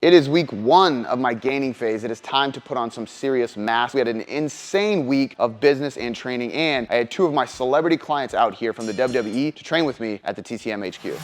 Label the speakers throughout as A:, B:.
A: It is week 1 of my gaining phase. It is time to put on some serious mass. We had an insane week of business and training, and I had 2 of my celebrity clients out here from the WWE to train with me at the TCM HQ.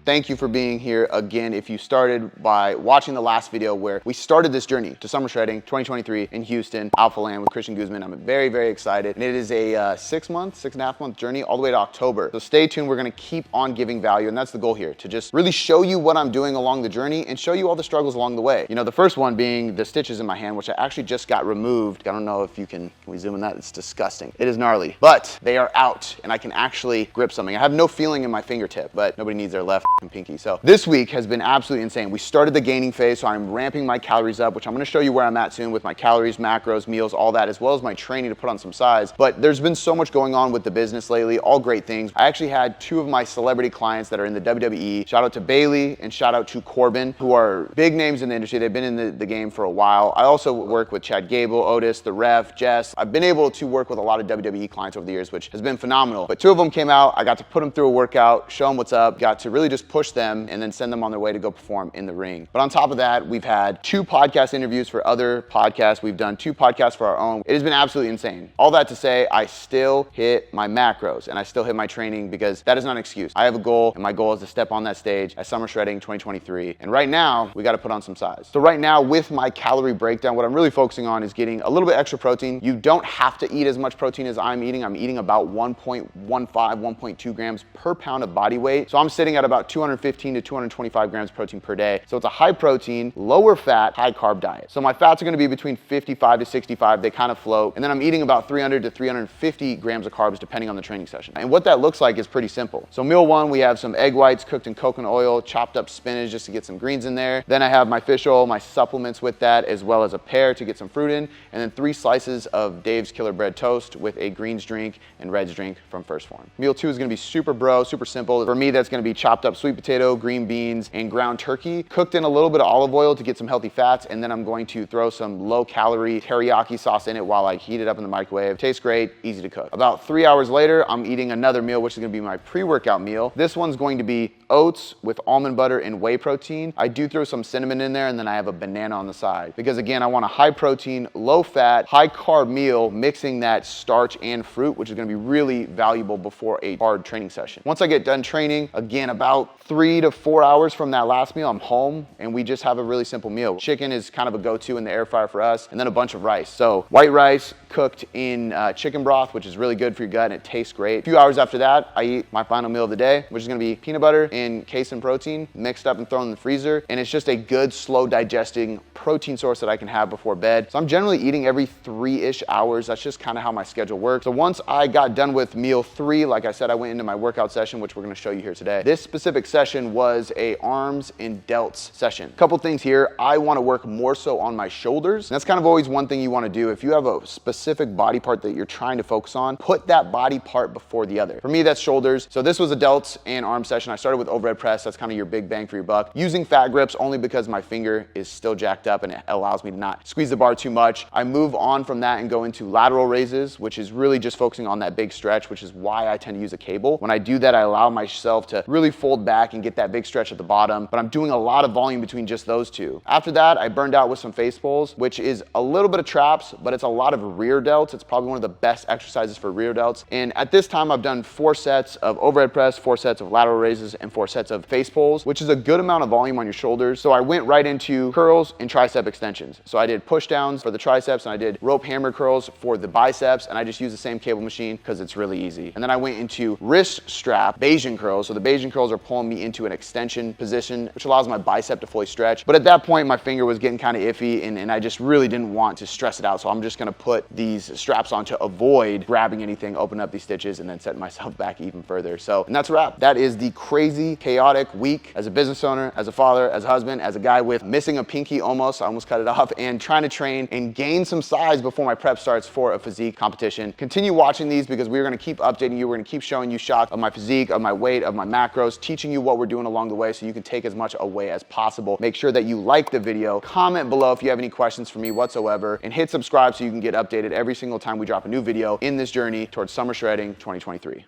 A: Thank you for being here again. If you started by watching the last video where we started this journey to Summer Shredding 2023 in Houston, Alpha Land with Christian Guzman, I'm very, very excited. And it is a 6.5 month journey all the way to October. So stay tuned. We're gonna keep on giving value. And that's the goal here, to just really show you what I'm doing along the journey and show you all the struggles along the way. You know, the first one being the stitches in my hand, which I actually just got removed. I don't know if can we zoom in that? It's disgusting. It is gnarly, but they are out and I can actually grip something. I have no feeling in my fingertip, but nobody needs their left pinky. So this week has been absolutely insane. We started the gaining phase, so I'm ramping my calories up, which I'm gonna show you where I'm at soon with my calories, macros, meals, all that, as well as my training to put on some size. But there's been so much going on with the business lately, all great things. I actually had 2 of my celebrity clients that are in the WWE. Shout out to Bailey and shout out to Corbin, who are big names in the industry. They've been in the game for a while. I also work with Chad Gable, Otis, The Ref, Jess. I've been able to work with a lot of WWE clients over the years, which has been phenomenal. But 2 of them came out. I got to put them through a workout, show them what's up, got to really just push them and then send them on their way to go perform in the ring. But on top of that, we've had 2 podcast interviews for other podcasts. We've done 2 podcasts for our own. It has been absolutely insane. All that to say, I still hit my macros and I still hit my training because that is not an excuse. I have a goal, and my goal is to step on that stage at Summer Shredding 2023. And right now, we got to put on some size. So right now, with my calorie breakdown, what I'm really focusing on is getting a little bit extra protein. You don't have to eat as much protein as I'm eating. I'm eating about 1.15, 1.2 grams per pound of body weight. So I'm sitting at about 215 to 225 grams protein per day. So it's a high protein, lower fat, high carb diet. So my fats are gonna be between 55 to 65. They kind of float. And then I'm eating about 300 to 350 grams of carbs depending on the training session. And what that looks like is pretty simple. So meal 1, we have some egg whites cooked in coconut oil, chopped up spinach just to get some greens in there. Then I have my fish oil, my supplements with that, as well as a pear to get some fruit in. And then 3 slices of Dave's Killer Bread toast with a greens drink and reds drink from First Form. Meal 2 is gonna be super super simple. For me, that's gonna be chopped up sweet potato, green beans, and ground turkey, cooked in a little bit of olive oil to get some healthy fats, and then I'm going to throw some low-calorie teriyaki sauce in it while I heat it up in the microwave. Tastes great, easy to cook. About 3 hours later, I'm eating another meal, which is gonna be my pre-workout meal. This one's going to be oats with almond butter and whey protein. I do throw some cinnamon in there, and then I have a banana on the side. Because again, I want a high protein, low fat, high carb meal, mixing that starch and fruit, which is gonna be really valuable before a hard training session. Once I get done training, again, about 3 to 4 hours from that last meal, I'm home, and we just have a really simple meal. Chicken is kind of a go-to in the air fryer for us, and then a bunch of rice. So white rice cooked in chicken broth, which is really good for your gut, and it tastes great. A few hours after that, I eat my final meal of the day, which is gonna be peanut butter and casein protein mixed up and thrown in the freezer. And it's just a good, slow digesting protein source that I can have before bed. So I'm generally eating every 3-ish hours. That's just kind of how my schedule works. So once I got done with meal 3, like I said, I went into my workout session, which we're gonna show you here today. This specific session was a arms and delts session. Couple things here. I wanna work more so on my shoulders. And that's kind of always one thing you wanna do. If you have a specific body part that you're trying to focus on, put that body part before the other. For me, that's shoulders. So this was a delts and arm session. I started with overhead press. That's kind of your big bang for your buck. Using fat grips only because my finger is still jacked up and it allows me to not squeeze the bar too much. I move on from that and go into lateral raises, which is really just focusing on that big stretch, which is why I tend to use a cable. When I do that, I allow myself to really fold back and get that big stretch at the bottom, but I'm doing a lot of volume between just those 2. After that, I burned out with some face pulls, which is a little bit of traps, but it's a lot of rear delts. It's probably one of the best exercises for rear delts. And at this time, I've done 4 sets of overhead press, 4 sets of lateral raises, and 4 sets of face pulls, which is a good amount of volume on your shoulders. So I went right into curls and tricep extensions. So I did push downs for the triceps, and I did rope hammer curls for the biceps, and I just used the same cable machine because it's really easy. And then I went into wrist strap Bayesian curls. So the Bayesian curls are pulling me into an extension position, which allows my bicep to fully stretch. But at that point, my finger was getting kind of iffy, and I just really didn't want to stress it out. So I'm just gonna put these straps on to avoid grabbing anything, open up these stitches, and then setting myself back even further. So, and that's a wrap. That is the crazy, chaotic week as a business owner, as a father, as a husband, as a guy with missing a pinky almost, I almost cut it off, and trying to train and gain some size before my prep starts for a physique competition. Continue watching these because we're gonna keep updating you. We're gonna keep showing you shots of my physique, of my weight, of my macros, teaching you what we're doing along the way so you can take as much away as possible. Make sure that you like the video, comment below if you have any questions for me whatsoever, and hit subscribe so you can get updated every single time we drop a new video in this journey towards summer shredding 2023.